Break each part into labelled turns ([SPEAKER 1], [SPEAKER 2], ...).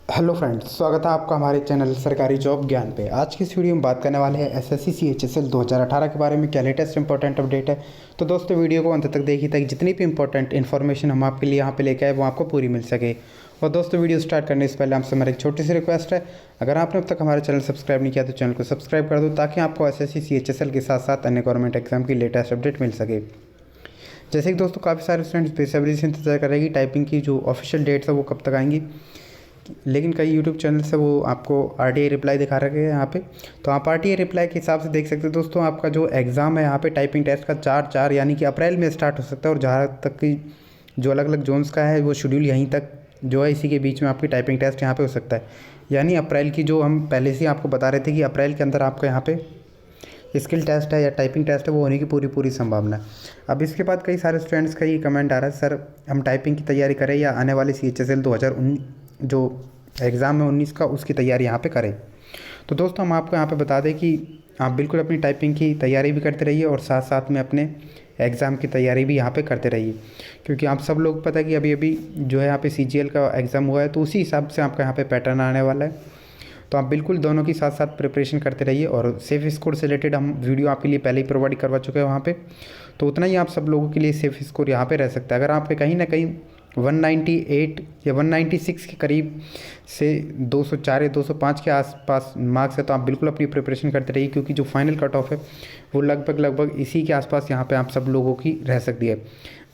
[SPEAKER 1] Hello friends, स्वागत है आपका हमारे चैनल सरकारी जॉब ज्ञान पे। आज की इस वीडियो में बात करने वाले हैं एसएससी सीएचएसएल 2018 के बारे में, क्या लेटेस्ट इंपॉर्टेंट अपडेट है। तो दोस्तों वीडियो को अंत तक देखिए ताकि जितनी भी इंपॉर्टेंट इन्फॉर्मेशन हम आपके लिए यहाँ पे लेके आए वो आपको पूरी मिल सके। और दोस्तों वीडियो स्टार्ट करने से पहले आपसे हमारी एक छोटी सी रिक्वेस्ट है, अगर आपने अब तक हमारे चैनल सब्सक्राइब नहीं किया तो चैनल को सब्सक्राइब कर दो ताकि आपको एसएससी सीएचएसएल के साथ साथ अन्य गवर्नमेंट एग्जाम की लेटेस्ट अपडेट मिल सके। जैसे कि दोस्तों काफ़ी सारे स्टूडेंट्स बेसब्री से इंतजार कर रहे हैं कि टाइपिंग की जो ऑफिशियल डेट्स है वो कब तक आएंगी, लेकिन कई यूट्यूब चैनल से वो आपको आरटीआई रिप्लाई दिखा रखे हैं यहाँ पे। तो आप आरटीआई रिप्लाई के हिसाब से देख सकते हो दोस्तों, आपका जो एग्ज़ाम है यहाँ पे टाइपिंग टेस्ट का 4/4 यानी कि अप्रैल में स्टार्ट हो सकता है। और जहाँ तक कि जो अलग अलग जोन्स का है वो शेड्यूल यहीं तक जो है, इसी के बीच में आपकी टाइपिंग टेस्ट यहाँ पे हो सकता है। यानी अप्रैल की, जो हम पहले से ही आपको बता रहे थे कि अप्रैल के अंदर आपका यहाँ पे स्किल टेस्ट है या टाइपिंग टेस्ट है वो होने की पूरी पूरी संभावना है। अब इसके बाद कई सारे स्टूडेंट्स का ये कमेंट आ रहा है, सर हम टाइपिंग की तैयारी करें या आने वाले CHSL 2019 जो एग्ज़ाम है 19 का, उसकी तैयारी यहाँ पे करें। तो दोस्तों हम आपको यहाँ पे बता दें कि आप बिल्कुल अपनी टाइपिंग की तैयारी भी करते रहिए और साथ साथ में अपने एग्ज़ाम की तैयारी भी यहाँ पे करते रहिए, क्योंकि आप सब लोग पता है कि अभी अभी जो है यहाँ पे CGL का एग्ज़ाम हुआ है, तो उसी हिसाब से आपका यहाँ पे पैटर्न आने वाला है। तो आप बिल्कुल दोनों की साथ साथ प्रिपरेशन करते रहिए। और सेफ स्कोर से रिलेटेड हम वीडियो आपके लिए पहले ही प्रोवाइड करवा चुके हैं वहाँ पे, तो उतना ही आप सब लोगों के लिए सेफ स्कोर यहाँ पे रह सकता है। अगर आपके कहीं ना कहीं 198 या 196 के करीब से 204 या 205 के आसपास मार्क्स है, तो आप बिल्कुल अपनी प्रिपरेशन करते रहिए, क्योंकि जो फाइनल कट ऑफ है वो लगभग इसी के आसपास यहाँ पे आप सब लोगों की रह सकती है।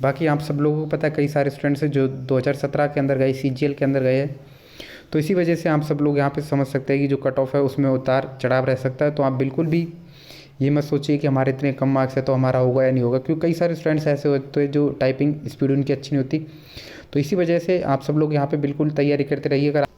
[SPEAKER 1] बाकी आप सब लोगों को पता है कई सारे स्टूडेंट्स हैं जो 2017 के अंदर गए, CGL के अंदर गए हैं, तो इसी वजह से आप सब लोग यहाँ पे समझ सकते हैं कि जो कट ऑफ है उसमें उतार चढ़ाव रह सकता है। तो आप बिल्कुल भी ये मत सोचिए कि हमारे इतने कम मार्क्स है तो हमारा होगा या नहीं होगा, क्योंकि कई सारे स्टूडेंट्स ऐसे होते हैं जो टाइपिंग स्पीड उनकी अच्छी नहीं होती। तो इसी वजह से आप सब लोग यहाँ पे बिल्कुल तैयारी करते रहिए। अगर